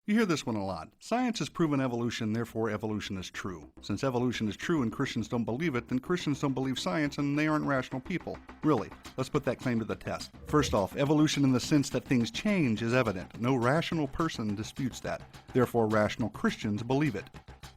You hear this one a lot. Science has proven evolution, therefore evolution is true. Since evolution is true and Christians don't believe it, then Christians don't believe science and they aren't rational people. Really, let's put that claim to the test. First off, evolution in the sense that things change is evident. No rational person disputes that. Therefore, rational Christians believe it.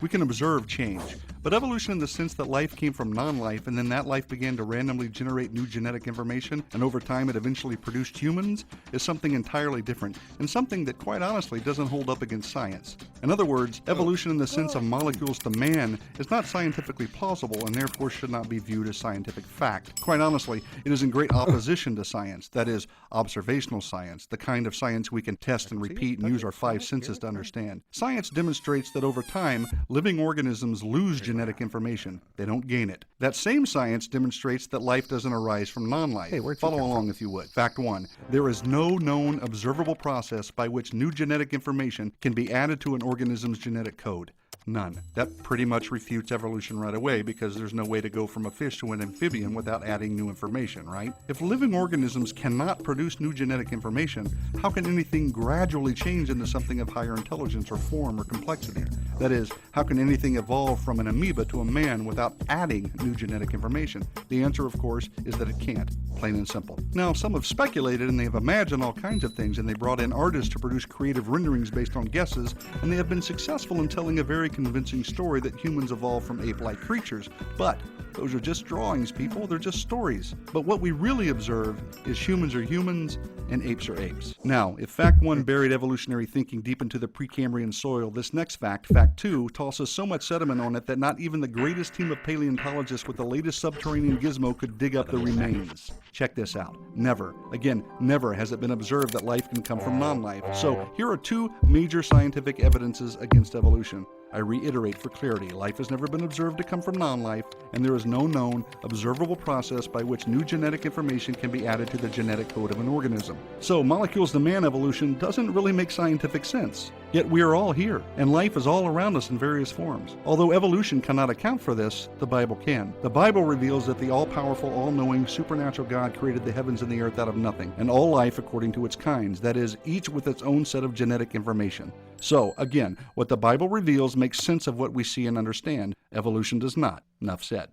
We can observe change, but evolution in the sense that life came from non-life and then that life began to randomly generate new genetic information and over time it eventually produced humans is something entirely different and something that quite honestly doesn't hold up against science. In other words, evolution in the sense of molecules to man is not scientifically plausible and therefore should not be viewed as scientific fact. Quite honestly, it is in great opposition to science, that is, observational science, the kind of science we can test and repeat and use our five senses to understand. Science demonstrates that over time, living organisms lose genetic information. They don't gain it. That same science demonstrates that life doesn't arise from non-life. Follow along if you would. Fact 1. There is no known observable process by which new genetic information can be added to an organism's genetic code. None. That pretty much refutes evolution right away because there's no way to go from a fish to an amphibian without adding new information, right? If living organisms cannot produce new genetic information, how can anything gradually change into something of higher intelligence or form or complexity? That is, how can anything evolve from an amoeba to a man without adding new genetic information? The answer, of course, is that it can't. Plain and simple. Now, some have speculated and they have imagined all kinds of things and they brought in artists to produce creative renderings based on guesses, and they have been successful in telling a very convincing story that humans evolved from ape-like creatures. But those are just drawings, people. They're just stories. But what we really observe is humans are humans and apes are apes. Now, if fact 1 buried evolutionary thinking deep into the Precambrian soil, this next fact, fact 2, tosses so much sediment on it that not even the greatest team of paleontologists with the latest subterranean gizmo could dig up the remains. Check this out. Never, again, never has it been observed that life can come from non-life. So here are two major scientific evidences against evolution. I reiterate for clarity, life has never been observed to come from non-life, and there is no known, observable process by which new genetic information can be added to the genetic code of an organism. So, molecules to man evolution doesn't really make scientific sense. Yet we are all here, and life is all around us in various forms. Although evolution cannot account for this, the Bible can. The Bible reveals that the all-powerful, all-knowing, supernatural God created the heavens and the earth out of nothing, and all life according to its kinds, that is, each with its own set of genetic information. So, again, what the Bible reveals makes sense of what we see and understand. Evolution does not. Enough said.